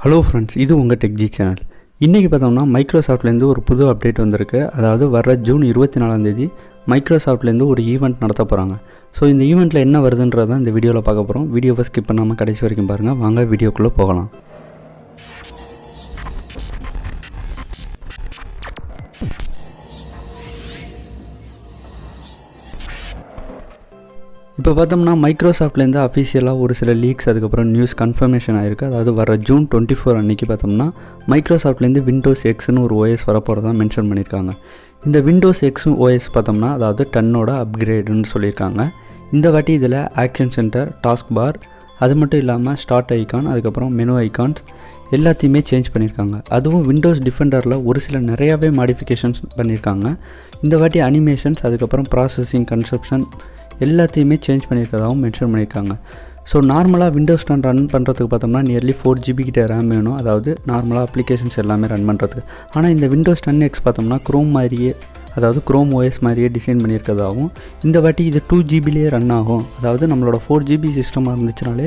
Hello friends, இது உங்கள் டெக்ஜி channel. இன்றைக்கி பார்த்தோம்னா மைக்ரோசாஃப்ட்லேருந்து ஒரு புது அப்டேட் வந்திருக்கு. அதாவது வர ஜூன் 24 மைக்ரோசாஃப்ட்லேருந்து ஒரு ஈவெண்ட் நடத்த போகிறாங்க. ஸோ இந்த ஈவெண்ட்டில் என்ன வருதுன்றதான் இந்த வீடியோவில் பார்க்க போகிறோம். வீடியோவை ஸ்கிப் பண்ணாமல் கடைசி வரைக்கும் பாருங்கள். வாங்க வீடியோக்குள்ளே போகலாம். இப்போ பார்த்தோம்னா மைக்ரோசாஃப்ட்லேருந்து அஃபிஷியலாக ஒரு சில லீக்ஸ் அதுக்கப்புறம் நியூஸ் கன்ஃபர்மேஷன் ஆகிருக்கு. அதாவது வர ஜூன் 24 அன்றைக்கி பார்த்தோம்னா மைக்ரோசாஃப்ட்லேருந்து விண்டோஸ் எக்ஸ்னு ஒரு ஓஎஸ் வரப்போகிறதா மென்ஷன் பண்ணியிருக்காங்க. இந்த விண்டோஸ் எக்ஸ் ஓஎஸ் பார்த்தோம்னா அதாவது 10 அப்கிரேடுன்னு சொல்லியிருக்காங்க. இந்த வாட்டி இதில் ஆக்ஷன் சென்டர், டாஸ்க் பார், அது மட்டும் இல்லாமல் ஸ்டார்ட் ஐக்கான், அதுக்கப்புறம் மெனு ஐக்கான்ஸ் எல்லாத்தையுமே சேஞ்ச் பண்ணியிருக்காங்க. அதுவும் விண்டோஸ் டிஃபெண்டரில் ஒரு சில நிறையாவே மாடிஃபிகேஷன்ஸ் பண்ணியிருக்காங்க. இந்த வாட்டி அனிமேஷன்ஸ், அதுக்கப்புறம் ப்ராசஸிங் கன்செப்ஷன் எல்லாத்தையுமே சேஞ்ச் பண்ணியிருக்கதாகவும் மென்ஷன் பண்ணியிருக்காங்க. ஸோ நார்மலாக விண்டோஸ் 10 ரன் பண்ணுறதுக்கு பார்த்தோம்னா நியர்லி 4GB கிட்ட ரேம் வேணும். அதாவது நார்மலாக அப்ளிகேஷன்ஸ் எல்லாமே ரன் பண்ணுறதுக்கு. ஆனால் இந்த விண்டோஸ் 10X பார்த்தோம்னா க்ரோம் OS மாதிரியே டிசைன் பண்ணியிருக்கதாகவும், இந்த வாட்டி இது 2GBலேயே ரன் ஆகும். அதாவது நம்மளோட 4GB சிஸ்டமாக இருந்துச்சுனாலே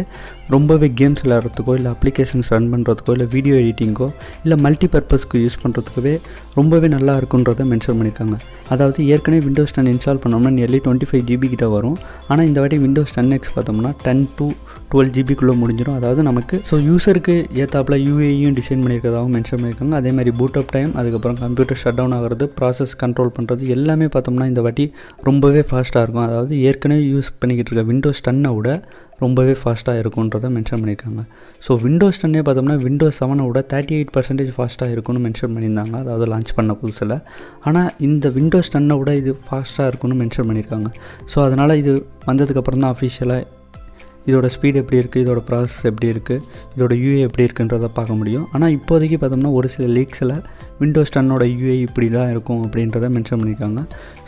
ரொம்பவே கேம்ஸ் விளையாடுறதுக்கோ இல்லை அப்ளிகேஷன்ஸ் ரன் பண்ணுறதுக்கோ இல்லை வீடியோ எடிட்டிங்கோ இல்லை மல்டி பர்பஸ்க்கு யூஸ் பண்ணுறதுக்கவே ரொம்பவே நல்லா இருக்குன்றதை மென்ஷன் பண்ணியிருக்காங்க. அதாவது ஏற்கனவே விண்டோஸ் 10 இன்ஸ்டால் பண்ணோம்னா நியர்லி 25GB கிட்ட வரும். ஆனால் இந்த வாட்டி விண்டோஸ் 10X பார்த்தோம்னா 10 to 12GB முடிஞ்சிடும். அதாவது நமக்கு யூஸருக்கு ஏற்றாப்பில் UAயும் டிசைன் பண்ணியிருக்கதாகவும் மென்ஷன் பண்ணியிருக்காங்க. அதே மாதிரி பூட் அப் டைம், அதுக்கப்புறம் கம்ப்யூட்டர் ஷட் டவுன் ஆகிறது, ப்ராசஸ் கண்ட்ரோல் பண்ணுறது எல்லாமே பார்த்தோம்னா இந்த வாட்டி ரொம்பவே ஃபாஸ்ட்டாக இருக்கும். அதாவது ஏற்கனவே யூஸ் பண்ணிக்கிட்டு இருக்க விண்டோஸ் 10 விட ரொம்பவே ஃபாஸ்ட்டாக இருக்குன்றதை மென்ஷன் பண்ணியிருக்காங்க. ஸோ விண்டோஸ் 10 பார்த்தோம்னா விண்டோஸ் 7 விட 38% ஃபாஸ்ட்டாக இருக்கும்னு மென்ஷன் பண்ணியிருந்தாங்க, அதாவது லான்ச் பண்ண புதுசில். ஆனால் இந்த விண்டோஸ் 10 விட இது ஃபாஸ்ட்டாக இருக்குன்னு மென்ஷன் பண்ணியிருக்காங்க. ஸோ அதனால் இது வந்ததுக்கப்புறம் தான் அஃபிஷியலாக இதோட ஸ்பீட் எப்படி இருக்குது, இதோட ப்ராசஸ் எப்படி இருக்குது, இதோட UA எப்படி இருக்குன்றதை பார்க்க முடியும். ஆனால் இப்போதைக்கு பார்த்தோம்னா ஒரு சில லீக்ஸில் விண்டோஸ் 10 UA இப்படி தான் இருக்கும் அப்படின்றத மென்ஷன் பண்ணியிருக்காங்க.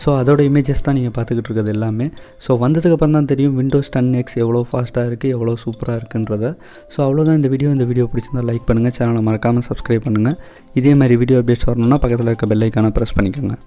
ஸோ அதோட இமேஜஸ் தான் நீங்கள் பார்த்துக்கிட்டு இருக்கிறது எல்லாமே. ஸோ வந்ததுக்கப்புறம் தான் தெரியும் விண்டோஸ் 10X எவ்வளோ ஃபாஸ்ட்டாக இருக்குது, எவ்வளோ சூப்பராக இருக்குன்றத. ஸோ அவ்வளோதான் இந்த வீடியோ பிடிச்சிருந்தால் லைக் பண்ணுங்கள், சேனலை மறக்காமல் சப்ஸ்கிரைப் பண்ணுங்கள். இதே மாதிரி வீடியோ அப்டேட்ஸ் வரணும்னா பக்கத்தில் இருக்க பெல் ஐக்கானை ப்ரெஸ் பண்ணிக்கோங்க.